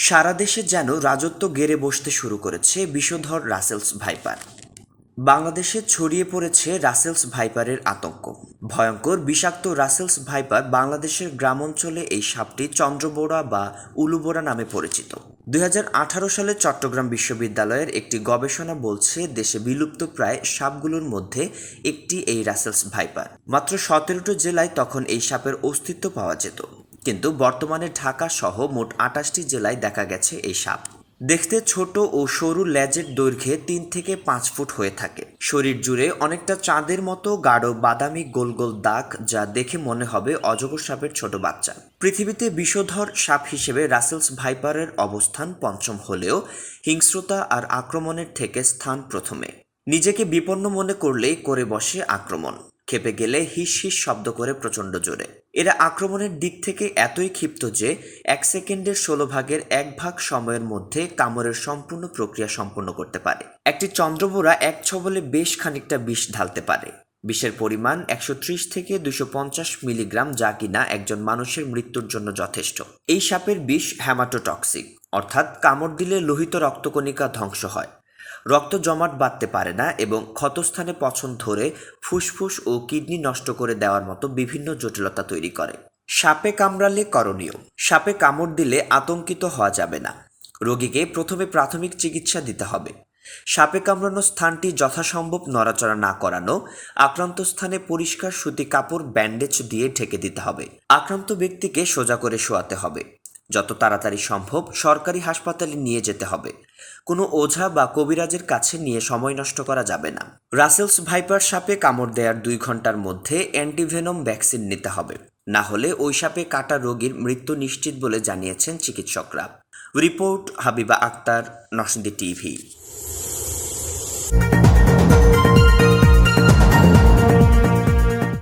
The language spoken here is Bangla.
সারা দেশে যেন রাজত্ব গেড়ে বসতে শুরু করেছে বিষধর রাসেলস ভাইপার। বাংলাদেশে ছড়িয়ে পড়েছে রাসেলস ভাইপারের আতঙ্ক। ভয়ঙ্কর বিষাক্ত রাসেলস ভাইপার বাংলাদেশের গ্রামাঞ্চলে এই সাপটি চন্দ্রবোড়া বা উলুবোড়া নামে পরিচিত। 2018 সালে চট্টগ্রাম বিশ্ববিদ্যালয়ের একটি গবেষণা বলছে দেশে বিলুপ্ত প্রায় সাপগুলোর মধ্যে একটি এই রাসেলস ভাইপার। মাত্র 17টি জেলায় তখন এই সাপের অস্তিত্ব পাওয়া যেত, কিন্তু বর্তমানে ঢাকা সহ মোট 28টি জেলায় দেখা গেছে এই সাপ। দেখতে ছোট ও সরু লেজের দৈর্ঘ্যে 3 থেকে 5 ফুট হয়ে থাকে। শরীর জুড়ে অনেকটা চাঁদের মতো গাঢ় বাদামি গোল গোল দাগ, যা দেখে মনে হবে অজগর সাপের ছোট বাচ্চা। পৃথিবীতে বিষধর সাপ হিসেবে রাসেলস ভাইপারের অবস্থান পঞ্চম হলেও হিংস্রতা আর আক্রমণের থেকে স্থান প্রথমে। নিজেকে বিপন্ন মনে করলেই করে বসে আক্রমণ। খেপে গেলে হিস হিস শব্দ করে প্রচণ্ড জোরে। এরা আক্রমণের দিক থেকে এতই ক্ষিপ্ত যে 1 সেকেন্ডের 16 ভাগের 1 ভাগ সময়ের মধ্যে কামড়ের সম্পূর্ণ প্রক্রিয়া সম্পন্ন করতে পারে। একটি চন্দ্রবোড়া এক ছবলে বেশ খানিকটা বিষ ঢালতে পারে। বিষের পরিমাণ 130 থেকে 250 মিলিগ্রাম, যা কিনা একজন মানুষের মৃত্যুর জন্য যথেষ্ট। এই সাপের বিষ হ্যামাটোটক্সিক, অর্থাৎ কামড় দিলে লোহিত রক্তকণিকা ধ্বংস হয়, রক্ত জমাট বাঁধতে পারে না এবং ক্ষতস্থানে পছন ধরে ফুসফুস ও কিডনি নষ্ট করে দেওয়ার মতো বিভিন্ন জটিলতা তৈরি করে। সাপে কামড়ালে করণীয়: সাপে কামড় দিলে আতঙ্কিত হওয়া যাবে না। রোগীকে প্রথমে প্রাথমিক চিকিৎসা দিতে হবে। সাপে কামড়ানো স্থানটি যথাসম্ভব নড়াচড়া না করানো, আক্রান্ত স্থানে পরিষ্কার সুতি কাপড় ব্যান্ডেজ দিয়ে ঢেকে দিতে হবে। আক্রান্ত ব্যক্তিকে সোজা করে শোয়াতে হবে। যত তাড়াতাড়ি সম্ভব সরকারি হাসপাতালে নিয়ে যেতে হবে। কোনো ওঝা বা কবিরাজের কাছে নিয়ে সময় নষ্ট করা যাবে না। রাসেলস ভাইপার সাপে কামড় দেওয়ার 2 ঘন্টার মধ্যে অ্যান্টিভেনম ভ্যাকসিন নিতে হবে, না হলে ওই সাপে কাটা রোগীর মৃত্যু নিশ্চিত বলে জানিয়েছেন চিকিৎসকরা। Report: Habiba Akter, Narsingdi TV.